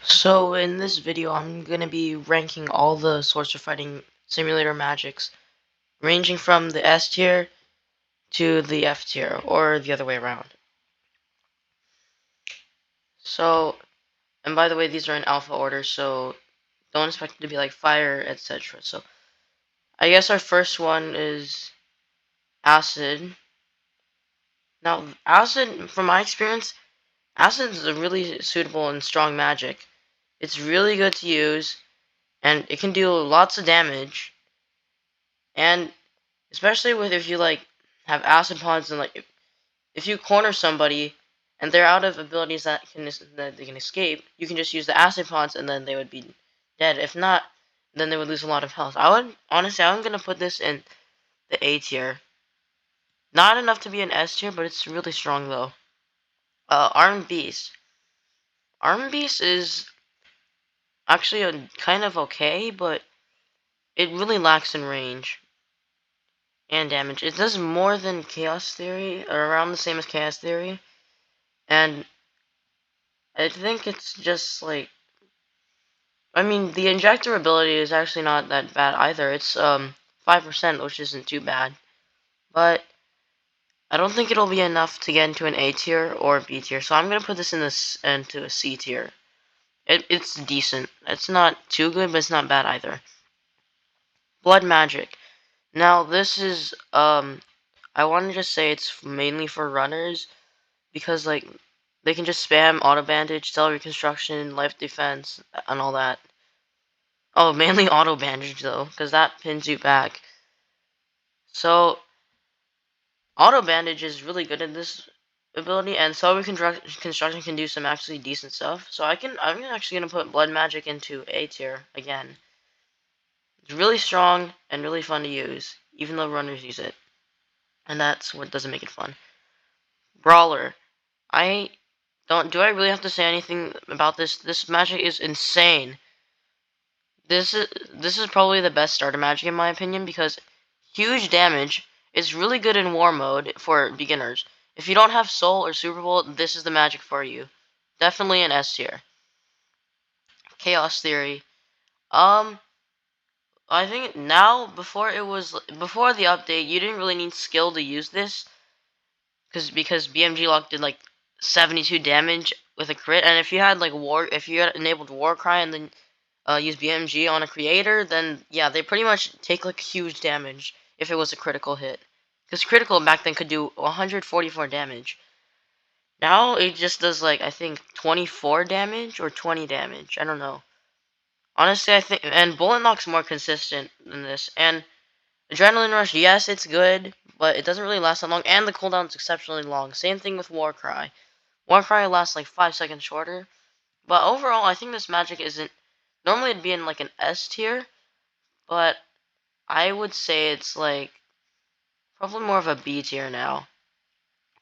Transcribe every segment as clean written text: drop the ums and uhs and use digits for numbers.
So in this video, I'm going to be ranking all the Sorcerer Fighting Simulator magics, ranging from the S tier to the F tier, or the other way around. So, and by the way, these are in alpha order, so don't expect it to be like fire, etc. So, I guess our first one is acid. Now, acid, from my experience, acid is a really suitable and strong magic. It's really good to use, and it can do lots of damage, and especially with if you like have acid pods and like if you corner somebody and they're out of abilities that they can escape, you can just use the acid pods and then they would be dead. If not, then they would lose a lot of health. I'm gonna put this in the A tier. Not enough to be an S tier, but it's really strong though. Armed Beast. Armed Beast is actually a kind of okay, but it really lacks in range and damage. It does more than Chaos Theory, or around the same as Chaos Theory. And I think it's just like, I mean, the injector ability is actually not that bad either. It's 5%, which isn't too bad. But I don't think it'll be enough to get into an A tier or a B tier. So I'm gonna put this into a C tier. It's decent. It's not too good, but it's not bad either. Blood Magic. Now this is I want to just say it's mainly for runners because like they can just spam auto bandage, cell reconstruction, life defense, and all that. Oh, mainly auto bandage though, because that pins you back. So auto bandage is really good in this ability, and cell reconstruction can do some actually decent stuff. So I'm actually gonna put blood magic into A tier again. It's really strong and really fun to use, even though runners use it, and that's what doesn't make it fun. Brawler. I don't. Do I really have to say anything about this? This magic is insane. This is probably the best starter magic in my opinion because huge damage is really good in war mode for beginners. If you don't have soul or super bolt, this is the magic for you. Definitely an S tier. Chaos Theory. Um, I think now before the update, you didn't really need skill to use this because BMG Lock did like 72 damage with a crit, and if you had enabled War Cry and then use BMG on a creator, then yeah, they pretty much take like huge damage if it was a critical hit. Because critical back then could do 144 damage. Now it just does like I think 24 damage or 20 damage. I don't know. Honestly, I think and Bullet Knock's more consistent than this. And Adrenaline Rush, yes, it's good, but it doesn't really last that long, and the cooldown's exceptionally long. Same thing with War Cry. War Cry lasts like 5 seconds shorter. But overall, I think this magic isn't. Normally it'd be in like an S tier, but I would say it's like probably more of a B tier now.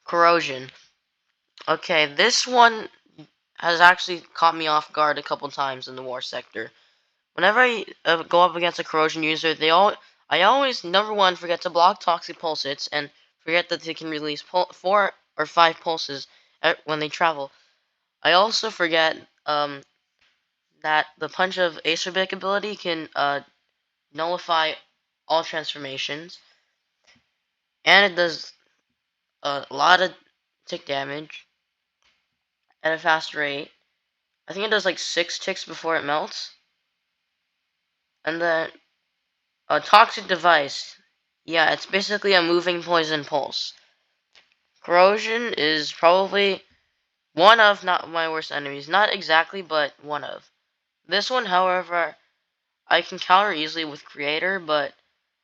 Corrosion. Okay, this one has actually caught me off guard a couple times in the war sector. Whenever I go up against a corrosion user, I always number one forget to block toxic pulse hits and forget that they can release 4 or 5 pulses when they travel. I also forget that the punch of Acerbic ability can nullify all transformations, and it does a lot of tick damage at a fast rate. I think it does like 6 ticks before it melts. And then a toxic device. Yeah, it's basically a moving poison pulse. Corrosion is probably one of not my worst enemies. Not exactly, but one of. This one, however, I can counter easily with Creator, but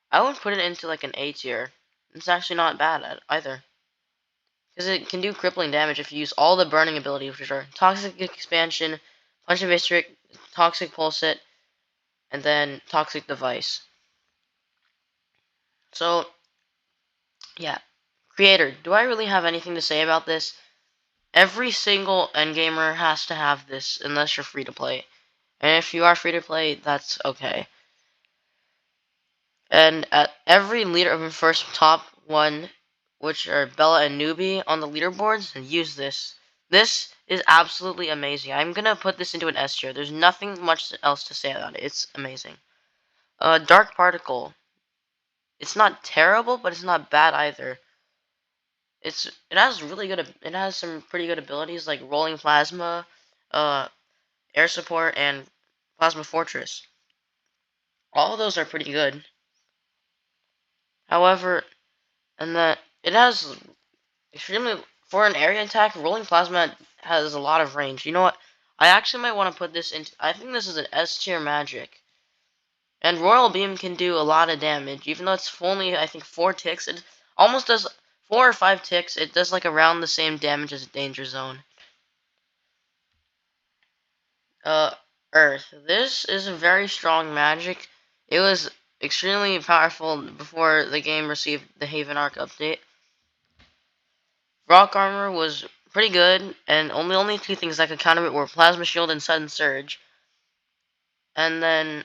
I would put it into like an A tier. It's actually not bad either. Because it can do crippling damage if you use all the burning abilities, which are Toxic Expansion, Punch of Astric, Toxic Pulse Hit, and then Toxic Device. So, yeah. Creator, do I really have anything to say about this? Every single endgamer has to have this, unless you're free to play. And if you are free to play, that's okay. And at every leader of the first top one, which are Bella and Newbie on the leaderboards, use this. This is absolutely amazing. I'm gonna put this into an S tier. There's nothing much else to say about it. It's amazing. Dark Particle. It's not terrible, but it's not bad either. It has really good. It has some pretty good abilities like Rolling Plasma, uh, Air Support, and Plasma Fortress. All of those are pretty good. However, and that it has extremely for an area attack. Rolling Plasma has a lot of range. You know what? I actually might want to put this into. I think this is an S tier magic. And Royal Beam can do a lot of damage, even though it's only, I think, 4 ticks. It almost does 4 or 5 ticks. It does like around the same damage as Danger Zone. Uh, Earth. This is a very strong magic. It was extremely powerful before the game received the Haven Arc update. Rock Armor was pretty good, and only 2 things that could counter it were Plasma Shield and Sudden Surge. And then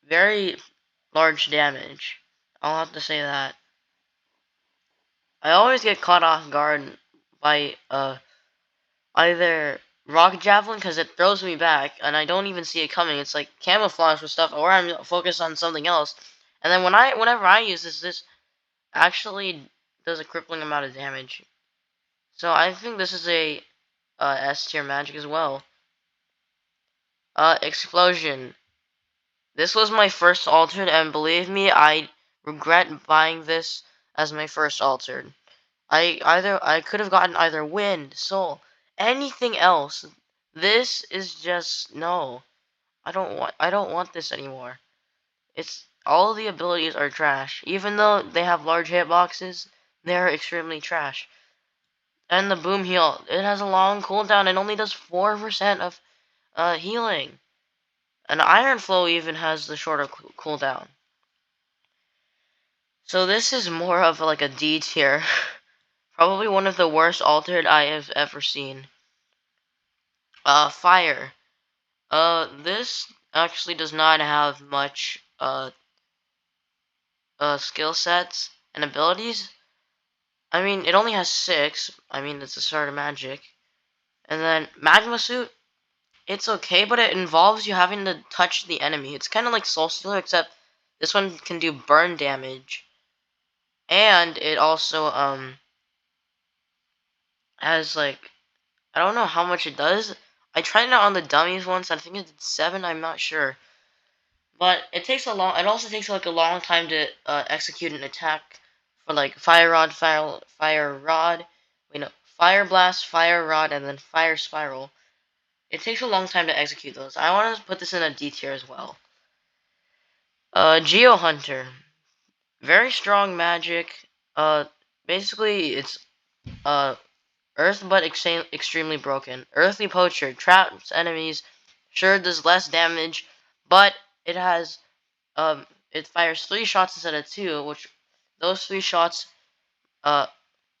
very large damage. I'll have to say that. I always get caught off guard by either Rock Javelin because it throws me back and I don't even see it coming. It's like camouflage with stuff, or I'm focused on something else. And then whenever I use this actually does a crippling amount of damage. So I think this is a S tier magic as well. Explosion. This was my first altered, and believe me, I regret buying this as my first altered. I could have gotten either wind, soul, anything else. This is just no. I don't want this anymore. It's all the abilities are trash. Even though they have large hitboxes, they're extremely trash. And the boom heal, it has a long cooldown and only does 4% of healing. And Iron Flow even has the shorter cooldown. So this is more of like a D tier. Probably one of the worst altered I have ever seen. Fire. This actually does not have much skill sets and abilities. I mean, it only has 6. I mean, it's a starter magic. And then Magma Suit, it's okay, but it involves you having to touch the enemy. It's kind of like Soul Stealer, except this one can do burn damage. And it also has like, I don't know how much it does. I tried it out on the dummies once. I think it did 7. I'm not sure. But it takes a long. It also takes like a long time to execute an attack for like fire rod, fire rod. Wait, no, fire blast, fire rod, and then fire spiral. It takes a long time to execute those. I want to put this in a D tier as well. Geo Hunter, very strong magic. Basically it's Earth but extremely broken. Earthly Poacher traps enemies. Sure, does less damage, but it has it fires 3 shots instead of 2, which those 3 shots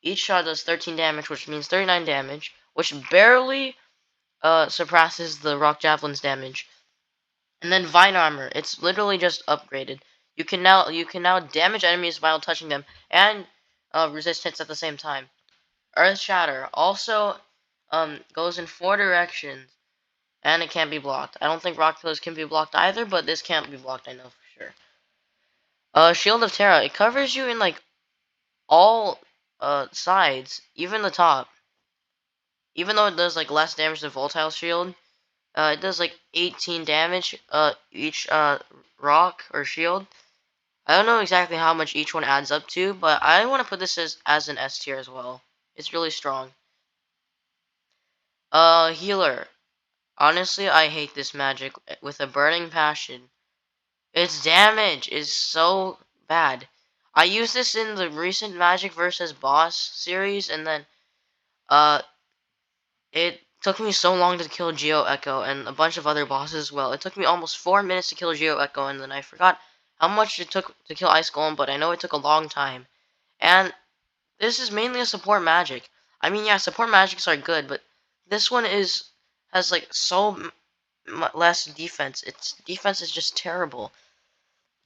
each shot does 13 damage, which means 39 damage, which barely surpasses the Rock Javelin's damage. And then Vine Armor, it's literally just upgraded. You can now damage enemies while touching them and resist hits at the same time. Earth Shatter also goes in 4 directions. And it can't be blocked. I don't think rock pillars can be blocked either, but this can't be blocked, I know for sure. Shield of Terra. It covers you in like all sides, even the top. Even though it does like less damage than Voltile Shield, it does like 18 damage each rock or shield. I don't know exactly how much each one adds up to, but I want to put this as an S tier as well. It's really strong. Healer. Honestly, I hate this magic with a burning passion. Its damage is so bad. I used this in the recent Magic vs. Boss series, and then it took me so long to kill Geo Echo and a bunch of other bosses as well. It took me almost 4 minutes to kill Geo Echo, and then I forgot how much it took to kill Ice Golem, but I know it took a long time. And this is mainly a support magic. I mean, yeah, support magics are good, but this one has like so less defense. Its defense is just terrible.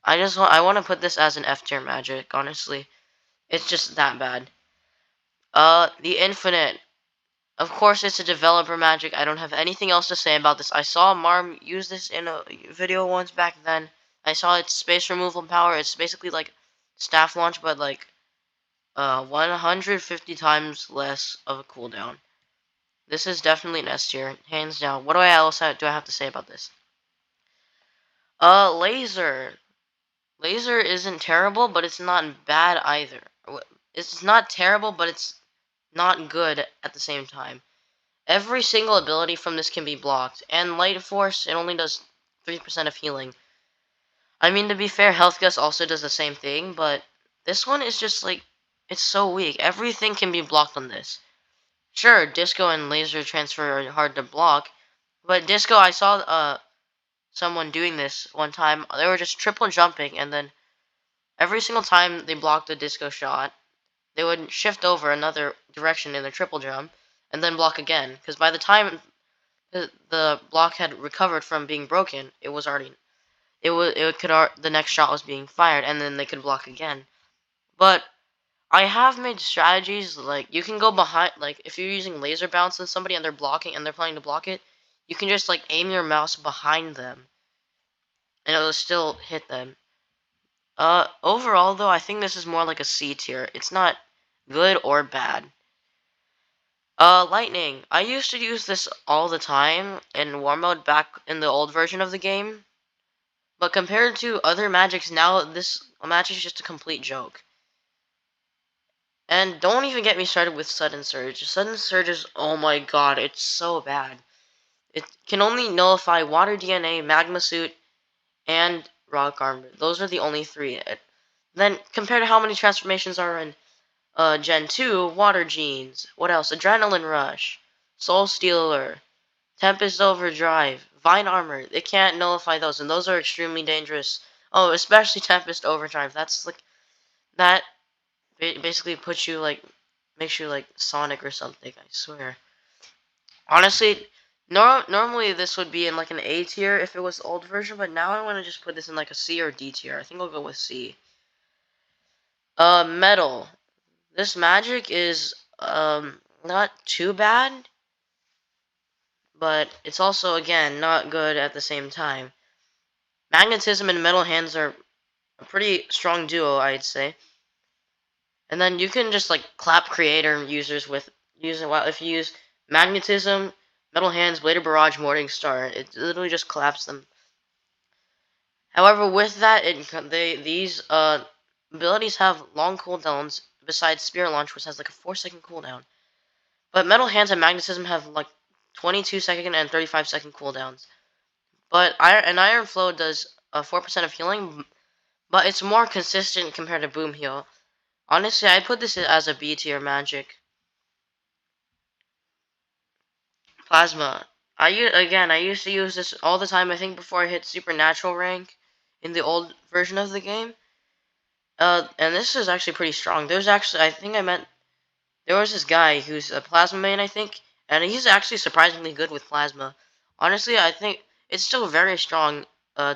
I want to put this as an F tier magic, honestly. It's just that bad. The Infinite. Of course, it's a developer magic. I don't have anything else to say about this. I saw Marm use this in a video once back then. I saw its space removal power. It's basically like staff launch, but like 150 times less of a cooldown. This is definitely an S tier, hands down. What do I have to say about this? Laser. Laser isn't terrible, but it's not bad either. It's not terrible, but it's not good at the same time. Every single ability from this can be blocked, and Light Force, it only does 3% of healing. I mean, to be fair, Health Gust also does the same thing, but this one is just like, it's so weak. Everything can be blocked on this. Sure, Disco and Laser Transfer are hard to block, but Disco, I saw someone doing this one time. They were just triple jumping, and then every single time they blocked a Disco shot, they would shift over another direction in their triple jump, and then block again. Because by the time the block had recovered from being broken, it was already the next shot was being fired, and then they could block again. But I have made strategies like you can go behind, like if you're using laser bounce on somebody and they're blocking and they're planning to block it, you can just like aim your mouse behind them and it'll still hit them. Overall though, I think this is more like a C tier. It's not good or bad. Lightning. I used to use this all the time in war mode back in the old version of the game. But compared to other magics now, this magic is just a complete joke. And don't even get me started with Sudden Surge. Sudden Surge is, oh my god, it's so bad. It can only nullify Water DNA, Magma Suit, and Rock Armor. Those are the only three. Then, compared to how many transformations are in Gen 2, Water Genes. What else? Adrenaline Rush, Soul Stealer, Tempest Overdrive, Vine Armor. It can't nullify those, and those are extremely dangerous. Oh, especially Tempest Overdrive. That's like, that basically puts you like, makes you like Sonic or something, I swear. Honestly, normally this would be in like an A tier if it was the old version, but now I want to just put this in like a C or D tier. I think I'll go with C. Metal. This magic is not too bad, but it's also again not good at the same time. Magnetism and Metal Hands are a pretty strong duo, I'd say. And then you can just like clap creator users with using, well, if you use Magnetism, Metal Hands, Blader Barrage, Morning Star, it literally just claps them. However, with that, these abilities have long cooldowns besides Spirit Launch, which has like a 4-second cooldown. But Metal Hands and Magnetism have like 22-second and 35-second cooldowns. But Iron Flow does 4% of healing, but it's more consistent compared to Boom Heal. Honestly, I'd put this as a B tier magic. Plasma. I used to use this all the time. I think before I hit Supernatural rank in the old version of the game. And this is actually pretty strong. There was this guy who's a Plasma main, I think, and he's actually surprisingly good with Plasma. Honestly, I think it's still very strong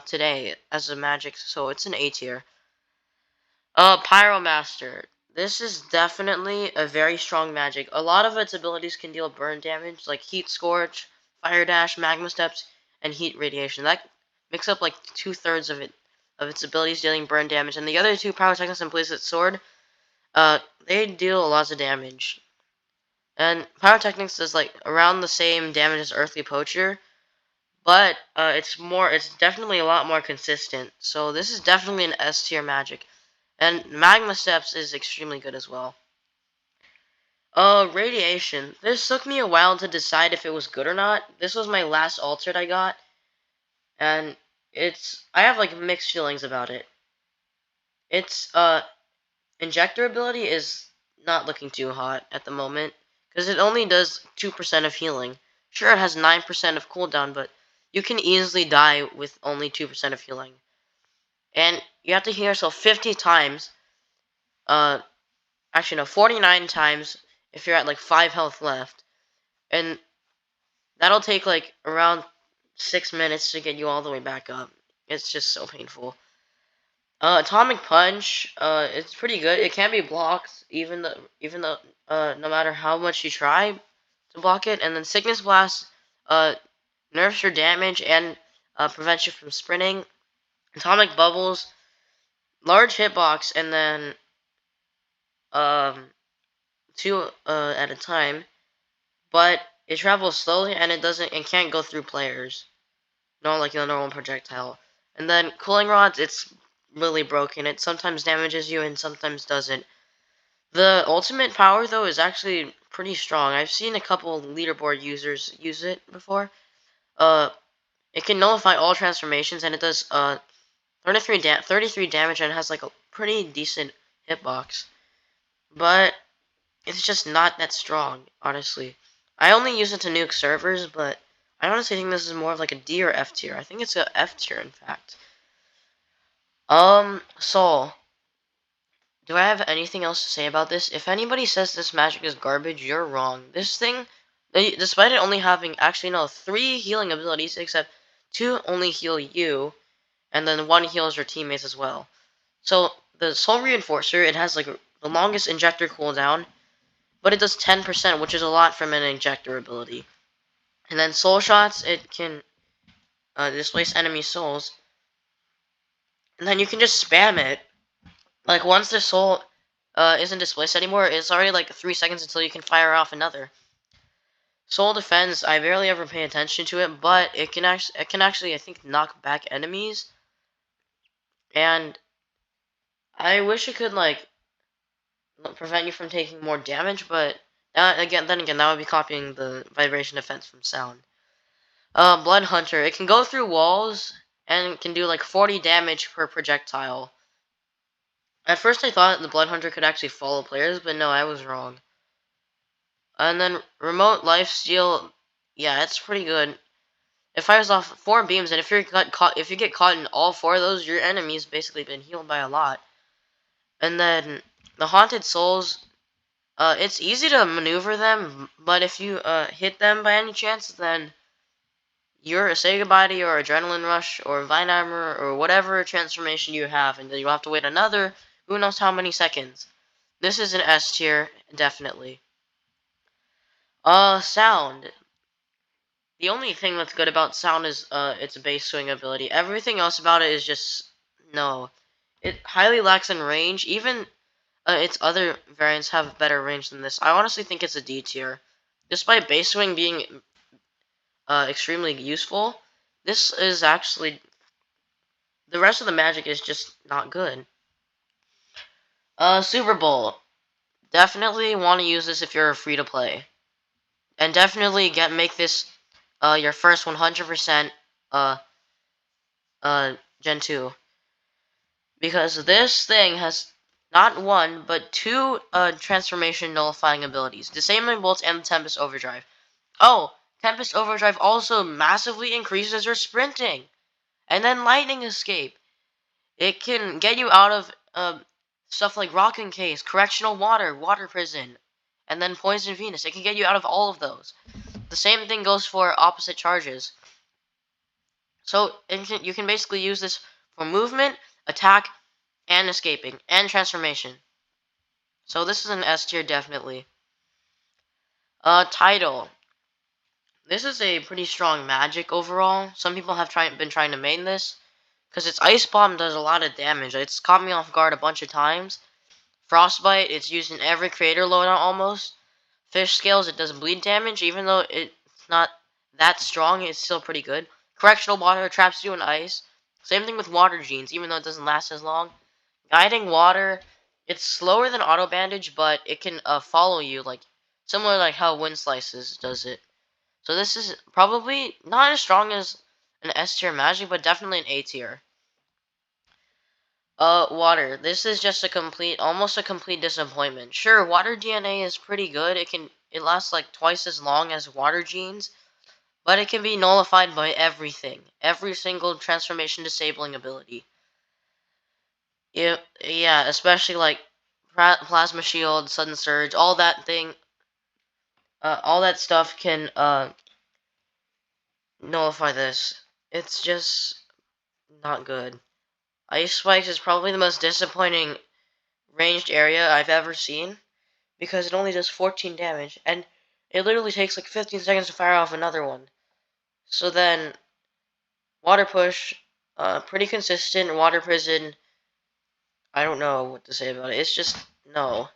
today as a magic, so it's an A tier. Pyromaster. This is definitely a very strong magic. A lot of its abilities can deal burn damage, like Heat Scorch, Fire Dash, Magma Steps, and Heat Radiation. That makes up like 2/3 of its abilities dealing burn damage. And the other two, Pyrotechnics and Blaze Sword, they deal lots of damage. And Pyrotechnics does like around the same damage as Earthly Poacher, but it's definitely a lot more consistent. So this is definitely an S tier magic. And Magma Steps is extremely good as well. Radiation. This took me a while to decide if it was good or not. This was my last altered I got. And I have like mixed feelings about it. Its injector ability is not looking too hot at the moment, because it only does 2% of healing. Sure, it has 9% of cooldown, but you can easily die with only 2% of healing. And you have to heal yourself 50 times. Actually, no, 49 times if you're at like 5 health left. And that'll take like around 6 minutes to get you all the way back up. It's just so painful. Atomic Punch, it's pretty good. It can be blocked, even though no matter how much you try to block it, and then Sickness Blast nerfs your damage and prevents you from sprinting. Atomic Bubbles, large hitbox, and then um, 2 at a time, but it travels slowly and it can't go through players. Not like a normal projectile. And then Cooling Rods, it's really broken. It sometimes damages you and sometimes doesn't. The ultimate power, though, is actually pretty strong. I've seen a couple leaderboard users use it before. It can nullify all transformations, and it does 33 damage, and it has like a pretty decent hitbox. But it's just not that strong, honestly. I only use it to nuke servers, but I honestly think this is more of like a D or F tier. I think it's a F tier, in fact. Soul. Do I have anything else to say about this? If anybody says this magic is garbage, you're wrong. This thing, despite it only having, actually no, 3 healing abilities, except 2 only heal you, and then 1 heals your teammates as well. So, the Soul Reinforcer, it has like the longest injector cooldown, but it does 10%, which is a lot from an injector ability. And then Soul Shots, it can displace enemy souls. And then you can just spam it. Like, once the soul isn't displaced anymore, it's already like 3 seconds until you can fire off another. Soul Defense, I barely ever pay attention to it, but it can actually, I think, knock back enemies. And I wish it could, like, prevent you from taking more damage, but then again, that would be copying the vibration defense from sound. Blood Hunter, it can go through walls and can do like 40 damage per projectile. At first I thought the Blood Hunter could actually follow players, but no, I was wrong. And then Remote Lifesteal, yeah, it's pretty good. It fires off 4 beams, and if you get caught in all 4 of those, your enemy's basically been healed by a lot. And then the Haunted Souls, it's easy to maneuver them, but if you hit them by any chance, then you're a Say Goodbye to your Adrenaline Rush or Vine Armor or whatever transformation you have, and then you'll have to wait another who knows how many seconds. This is an S tier, definitely. Sound. The only thing that's good about sound is its base swing ability. Everything else about it is just no. It highly lacks in range. Even its other variants have better range than this. I honestly think it's a D tier. Despite base swing being extremely useful, this is actually, the rest of the magic is just not good. Super Bowl. Definitely want to use this if you're free to play, and definitely make this your first 100% Gen 2, because this thing has not 1 but 2 transformation nullifying abilities: Disabling Bolts and Tempest Overdrive. Oh, Tempest Overdrive also massively increases your sprinting. And then Lightning Escape. It can get you out of stuff like Rock Encase, Correctional Water, Water Prison, and then Poison Venus. It can get you out of all of those. The same thing goes for Opposite Charges. So you can basically use this for movement, attack, and escaping, and transformation. So this is an S tier, definitely. Tidal. This is a pretty strong magic overall. Some people have been trying to main this, because its Ice Bomb does a lot of damage. It's caught me off guard a bunch of times. Frostbite, it's used in every creator loadout almost. Fish Scales, it does bleed damage, even though it's not that strong, it's still pretty good. Correctional Water traps you in ice. Same thing with Water Genes, even though it doesn't last as long. Guiding Water, it's slower than Auto Bandage, but it can follow you, like similar like how Wind Slices does it. So this is probably not as strong as an S tier magic, but definitely an A tier. Water. This is just almost a complete disappointment. Sure, Water DNA is pretty good. It lasts like twice as long as Water Genes, but it can be nullified by everything. Every single transformation disabling ability. Yeah, especially like Plasma Shield, Sudden Surge, all that thing. All that stuff can nullify this. It's just not good. Ice Spikes is probably the most disappointing ranged area I've ever seen, because it only does 14 damage, and It literally takes like 15 seconds to fire off another one. So then, water push, pretty consistent. Water prison, I don't know what to say about it. It's just no.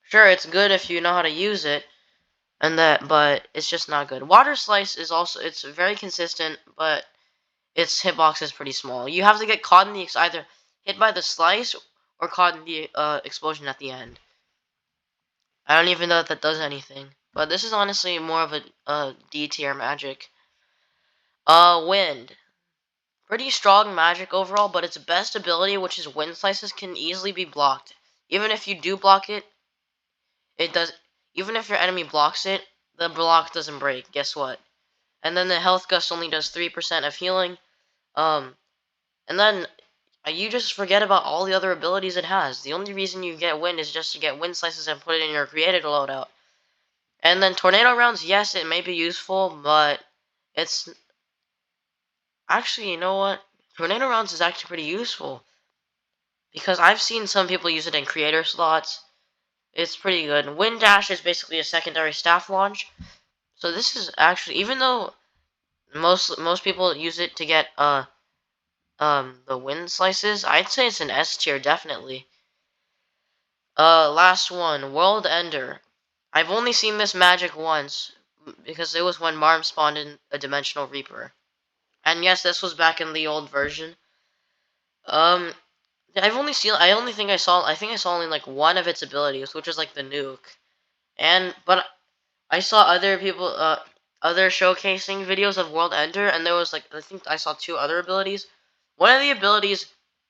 Sure, it's good if you know how to use it, but it's just not good. Water slice is also it's very consistent, but its hitbox is pretty small. You have to get caught in the either hit by the slice or caught in the explosion at the end. I don't even know if that does anything. But this is honestly more of a D tier magic. Wind. Pretty strong magic overall, but its best ability, which is wind slices, can easily be blocked. Even if you do block it, it does. Even if your enemy blocks it, the block doesn't break. Guess what? And then the health gust only does 3% of healing. And then you just forget about all the other abilities it has. The only reason you get wind is just to get wind slices and put it in your created loadout. And then tornado rounds, yes, it may be useful, but it's actually, you know what? Tornado rounds is actually pretty useful because I've seen some people use it in creator slots. It's pretty good. Wind dash is basically a secondary staff launch. So this is actually, even though most people use it to get the wind slices, I'd say it's an S tier definitely. Last one, World Ender. I've only seen this magic once because it was when Marm spawned in a Dimensional Reaper. And yes, this was back in the old version. Um, I think I saw only like one of its abilities, which was like the nuke. But I saw other showcasing videos of World Ender, and there was like, I think I saw two other abilities. One of the abilities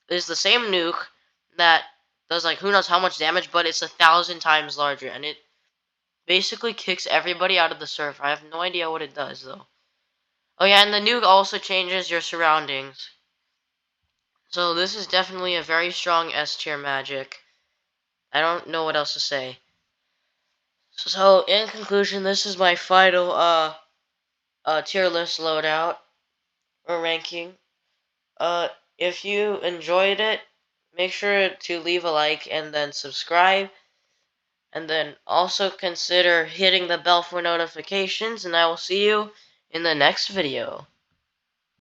is the same nuke that does like who knows how much damage, but it's 1,000 times larger, and it basically kicks everybody out of the server. I have no idea what it does though. Oh yeah, and the nuke also changes your surroundings. So this is definitely a very strong S tier magic. I don't know what else to say. So in conclusion, this is my final tier list loadout or ranking. If you enjoyed it, make sure to leave a like and then subscribe. And then also consider hitting the bell for notifications, and I will see you in the next video.